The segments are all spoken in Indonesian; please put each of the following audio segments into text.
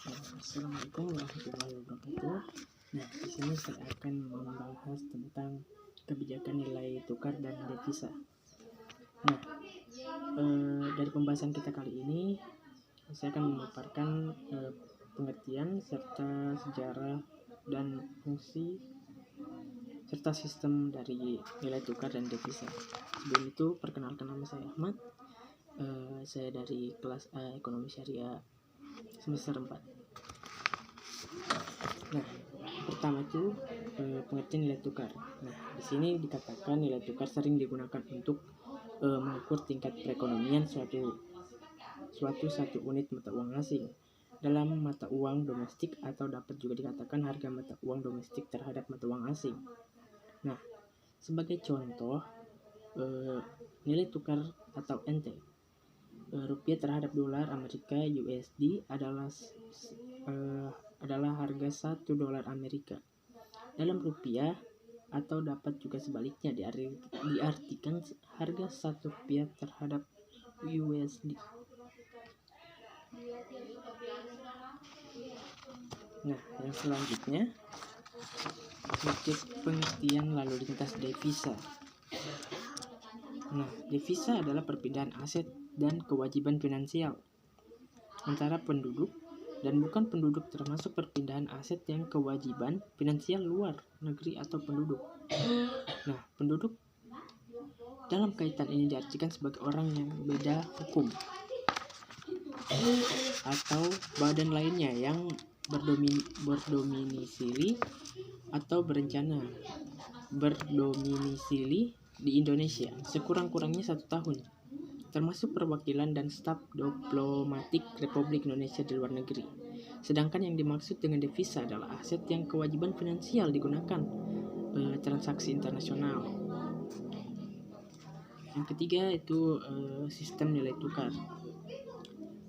Assalamualaikum warahmatullahi wabarakatuh. Nah, di sini saya akan membahas tentang kebijakan nilai tukar dan devisa. Nah, dari pembahasan kita kali ini, saya akan memaparkan pengertian serta sejarah dan fungsi serta sistem dari nilai tukar dan devisa. Sebelum itu, perkenalkan, nama saya Ahmad. Saya dari kelas Ekonomi Syariah semester 4. Nah, pertama itu pengertian nilai tukar. Nah, di sini dikatakan nilai tukar sering digunakan untuk mengukur tingkat perekonomian suatu satu unit mata uang asing dalam mata uang domestik, atau dapat juga dikatakan harga mata uang domestik terhadap mata uang asing. Nah, sebagai contoh, nilai tukar atau NT rupiah terhadap dolar Amerika USD adalah harga 1 dolar Amerika dalam rupiah, atau dapat juga sebaliknya diartikan harga 1 rupiah terhadap USD. Nah, yang selanjutnya pengertian lalu lintas devisa. Nah, devisa adalah perpindahan aset dan kewajiban finansial antara penduduk dan bukan penduduk, termasuk perpindahan aset yang kewajiban finansial luar negeri atau penduduk. Nah, penduduk dalam kaitan ini diartikan sebagai orang yang beda hukum atau badan lainnya yang berdomisili atau berencana berdomisili di Indonesia sekurang-kurangnya 1 tahun, termasuk perwakilan dan staf diplomatik Republik Indonesia di luar negeri. Sedangkan yang dimaksud dengan devisa adalah aset yang kewajiban finansial digunakan transaksi internasional. Yang ketiga itu sistem nilai tukar.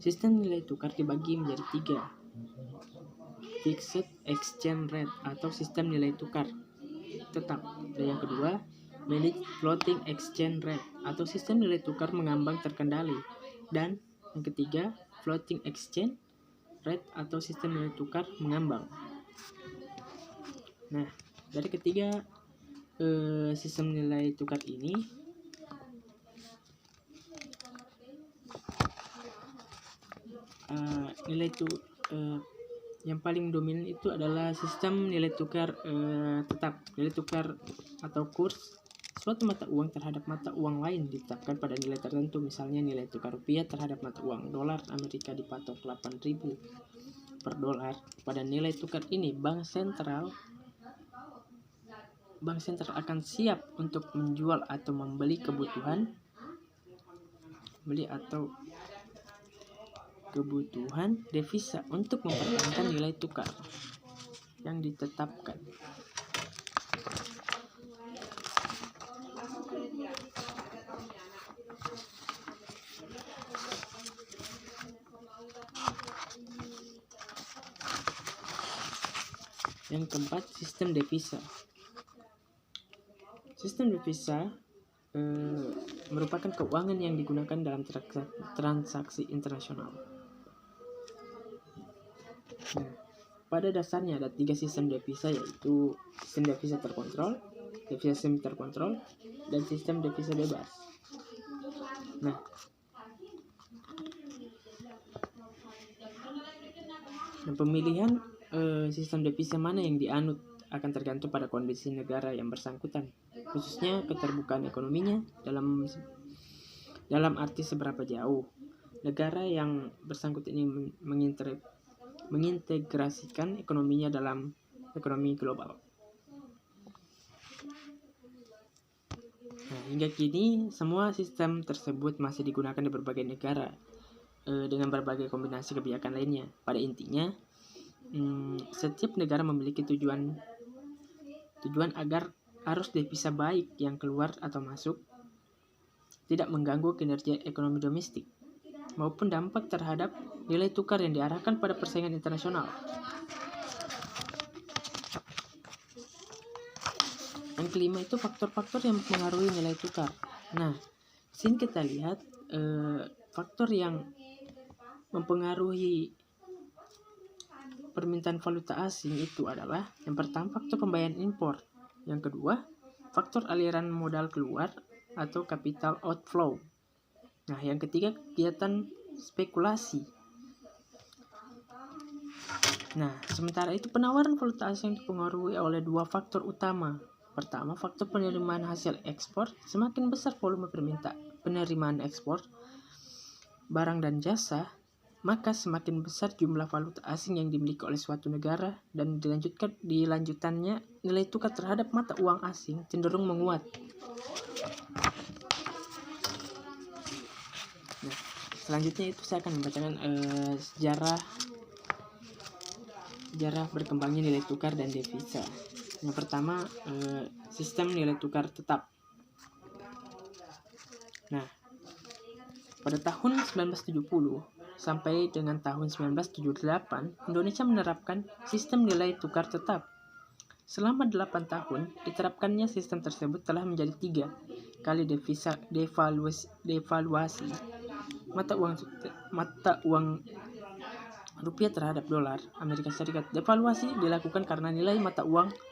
Sistem nilai tukar dibagi menjadi 3. Fixed exchange rate atau sistem nilai tukar tetap. Dan yang kedua, managed floating exchange rate atau sistem nilai tukar mengambang terkendali. Dan yang ketiga, floating exchange rate atau sistem nilai tukar mengambang. Nah, dari ketiga sistem nilai tukar ini, yang paling dominan itu adalah sistem nilai tukar tetap. Nilai tukar atau kurs suatu mata uang terhadap mata uang lain ditetapkan pada nilai tertentu. Misalnya nilai tukar rupiah terhadap mata uang dolar Amerika dipatok 8.000 per dolar. Pada nilai tukar ini bank sentral akan siap untuk menjual atau membeli kebutuhan devisa untuk mempertahankan nilai tukar yang ditetapkan. Yang keempat, sistem devisa. Sistem devisa merupakan keuangan yang digunakan dalam transaksi internasional. Nah, pada dasarnya ada 3 sistem devisa, yaitu sistem devisa terkontrol, devisa semi terkontrol, dan sistem devisa bebas. Nah, pemilihan sistem devisa mana yang dianut akan tergantung pada kondisi negara yang bersangkutan, khususnya keterbukaan ekonominya dalam arti seberapa jauh negara yang bersangkutan ini mengintegrasikan ekonominya dalam ekonomi global. Nah, hingga kini semua sistem tersebut masih digunakan di berbagai negara dengan berbagai kombinasi kebijakan lainnya. Pada intinya, setiap negara memiliki tujuan agar arus devisa baik yang keluar atau masuk tidak mengganggu kinerja ekonomi domestik maupun dampak terhadap nilai tukar yang diarahkan pada persaingan internasional. Yang kelima itu faktor-faktor yang mempengaruhi nilai tukar. Nah, sini kita lihat faktor yang mempengaruhi permintaan valuta asing itu adalah yang pertama faktor pembayaran impor, yang kedua faktor aliran modal keluar atau capital outflow. Nah, yang ketiga kegiatan spekulasi. Nah, sementara itu penawaran valuta asing dipengaruhi oleh dua faktor utama. Pertama, faktor penerimaan hasil ekspor. Semakin besar volume penerimaan ekspor barang dan jasa, maka semakin besar jumlah valuta asing yang dimiliki oleh suatu negara, dan dilanjutannya nilai tukar terhadap mata uang asing cenderung menguat. Nah, selanjutnya itu saya akan membacakan sejarah berkembangnya nilai tukar dan devisa. Yang pertama, sistem nilai tukar tetap. Nah, pada tahun 1970 sampai dengan tahun 1978, Indonesia menerapkan sistem nilai tukar tetap. Selama 8 tahun, diterapkannya sistem tersebut telah menjadi 3 kali devaluasi mata uang rupiah terhadap dolar Amerika Serikat. Devaluasi dilakukan karena nilai mata uang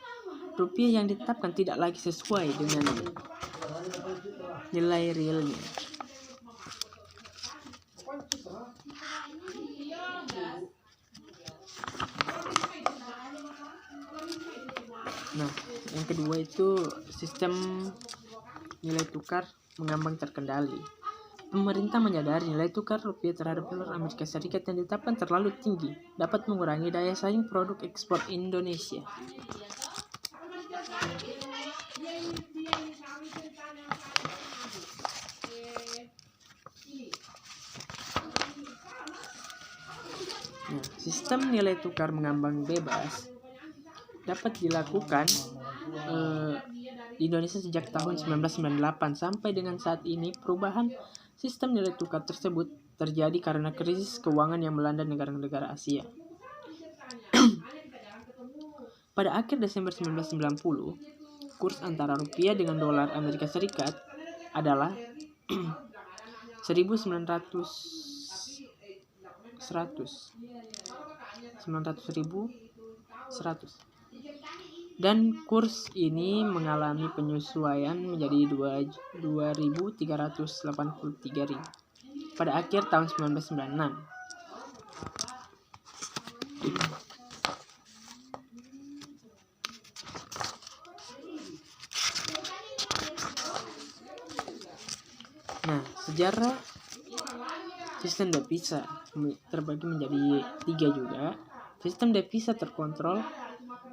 rupiah yang ditetapkan tidak lagi sesuai dengan nilai realnya. Nah, yang kedua itu sistem nilai tukar mengambang terkendali. Pemerintah menyadari nilai tukar rupiah terhadap dolar Amerika Serikat yang ditetapkan terlalu tinggi dapat mengurangi daya saing produk ekspor Indonesia. Nah, sistem nilai tukar mengambang bebas dapat dilakukan di Indonesia sejak tahun 1998 sampai dengan saat ini. Perubahan sistem nilai tukar tersebut terjadi karena krisis keuangan yang melanda negara-negara Asia. Pada akhir Desember 1990, kurs antara rupiah dengan dolar Amerika Serikat adalah 900.100 dan kurs ini mengalami penyesuaian menjadi 2.383 pada akhir tahun 1996. Nah, sejarah sistem devisa terbagi menjadi 3 juga. Sistem devisa terkontrol.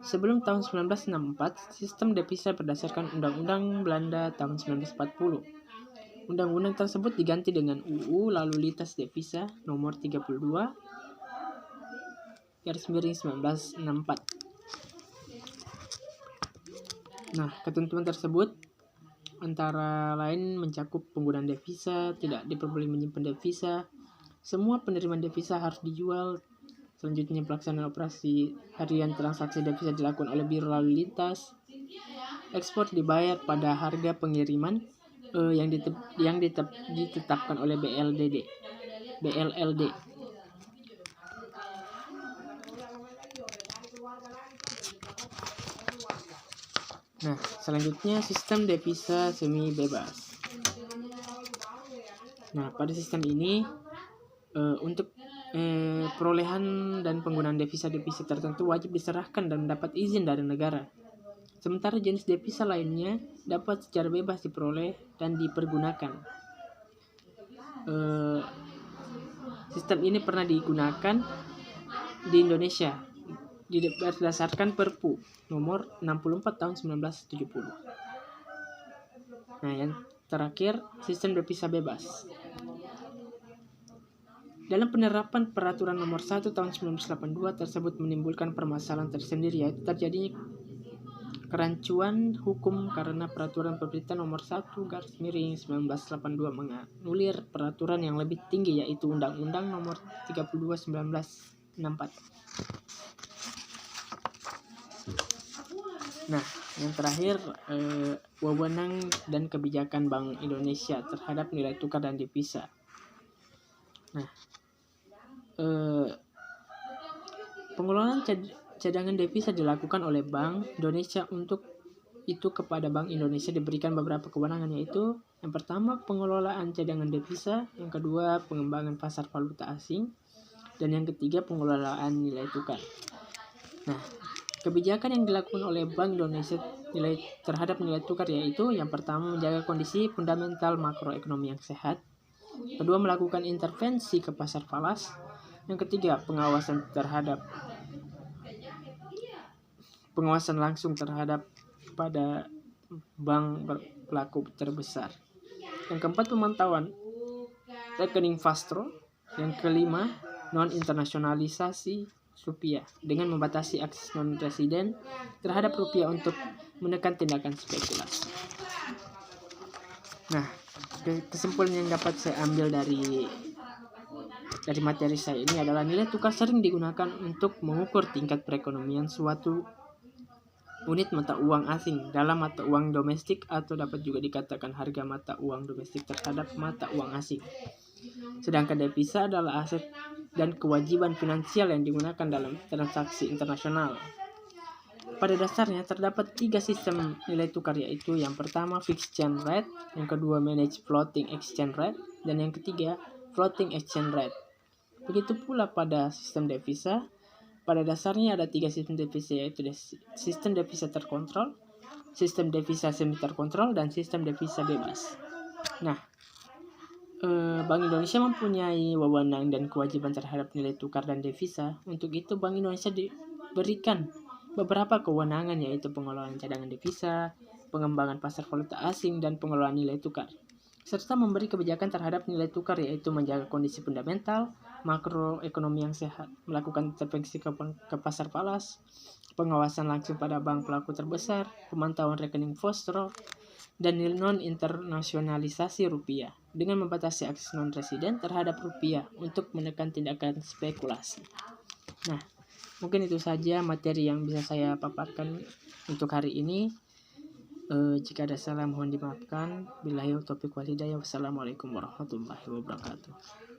Sebelum tahun 1964, sistem devisa berdasarkan Undang-Undang Belanda tahun 1940. Undang-undang tersebut diganti dengan UU Lalu Lintas Devisa nomor 32/1964. Nah, ketentuan tersebut antara lain mencakup penggunaan devisa, tidak diperbolehkan menyimpan devisa, semua penerimaan devisa harus dijual. Selanjutnya, pelaksanaan operasi harian transaksi devisa dilakukan oleh Biro Lalu Lintas. Ekspor dibayar pada harga pengiriman yang ditetapkan oleh BLLD. Nah, selanjutnya sistem devisa semi bebas. Nah, pada sistem ini untuk perolehan dan penggunaan devisa tertentu wajib diserahkan dan mendapat izin dari negara. Sementara jenis devisa lainnya dapat secara bebas diperoleh dan dipergunakan. Sistem ini pernah digunakan di Indonesia berdasarkan Perpu nomor 64 tahun 1970. Nah, yang terakhir sistem devisa bebas. Dalam penerapan peraturan nomor 1 tahun 1982 tersebut menimbulkan permasalahan tersendiri, yaitu terjadinya kerancuan hukum karena peraturan pemerintah nomor 1/1982 menganulir peraturan yang lebih tinggi, yaitu Undang-Undang nomor 32/1964. Nah, yang terakhir wewenang dan kebijakan Bank Indonesia terhadap nilai tukar dan devisa. Nah, Pengelolaan cadangan devisa dilakukan oleh Bank Indonesia. Untuk itu kepada Bank Indonesia diberikan beberapa kewenangan, yaitu yang pertama pengelolaan cadangan devisa, yang kedua pengembangan pasar valuta asing, dan yang ketiga pengelolaan nilai tukar. Nah, kebijakan yang dilakukan oleh Bank Indonesia terhadap nilai tukar yaitu yang pertama menjaga kondisi fundamental makroekonomi yang sehat, kedua melakukan intervensi ke pasar falas, yang ketiga pengawasan langsung terhadap pada bank pelaku terbesar, yang keempat pemantauan rekening fastro, yang kelima non internasionalisasi rupiah dengan membatasi akses non residen terhadap rupiah untuk menekan tindakan spekulasi. Nah, kesimpulan yang dapat saya ambil dari materi saya ini adalah nilai tukar sering digunakan untuk mengukur tingkat perekonomian suatu unit mata uang asing dalam mata uang domestik, atau dapat juga dikatakan harga mata uang domestik terhadap mata uang asing. Sedangkan devisa adalah aset dan kewajiban finansial yang digunakan dalam transaksi internasional. Pada dasarnya terdapat 3 sistem nilai tukar, yaitu yang pertama fixed exchange rate, yang kedua managed floating exchange rate, dan yang ketiga floating exchange rate. Begitu pula pada sistem devisa. Pada dasarnya ada 3 sistem devisa, yaitu sistem devisa terkontrol, sistem devisa semi terkontrol, dan sistem devisa bebas. Nah, Bank Indonesia mempunyai wewenang dan kewajiban terhadap nilai tukar dan devisa. Untuk itu Bank Indonesia diberikan beberapa kewenangan, yaitu pengelolaan cadangan devisa, pengembangan pasar valuta asing, dan pengelolaan nilai tukar, serta memberi kebijakan terhadap nilai tukar, yaitu menjaga kondisi fundamental makroekonomi yang sehat, melakukan intervensi ke pasar falas, pengawasan langsung pada bank pelaku terbesar, pemantauan rekening fastro, dan non internasionalisasi rupiah dengan membatasi akses non residen terhadap rupiah untuk menekan tindakan spekulasi. Nah, mungkin itu saja materi yang bisa saya paparkan untuk hari ini. Jika ada salah mohon dimaafkan. Billahi taufiq wal hidayah. Wassalamualaikum warahmatullahi wabarakatuh.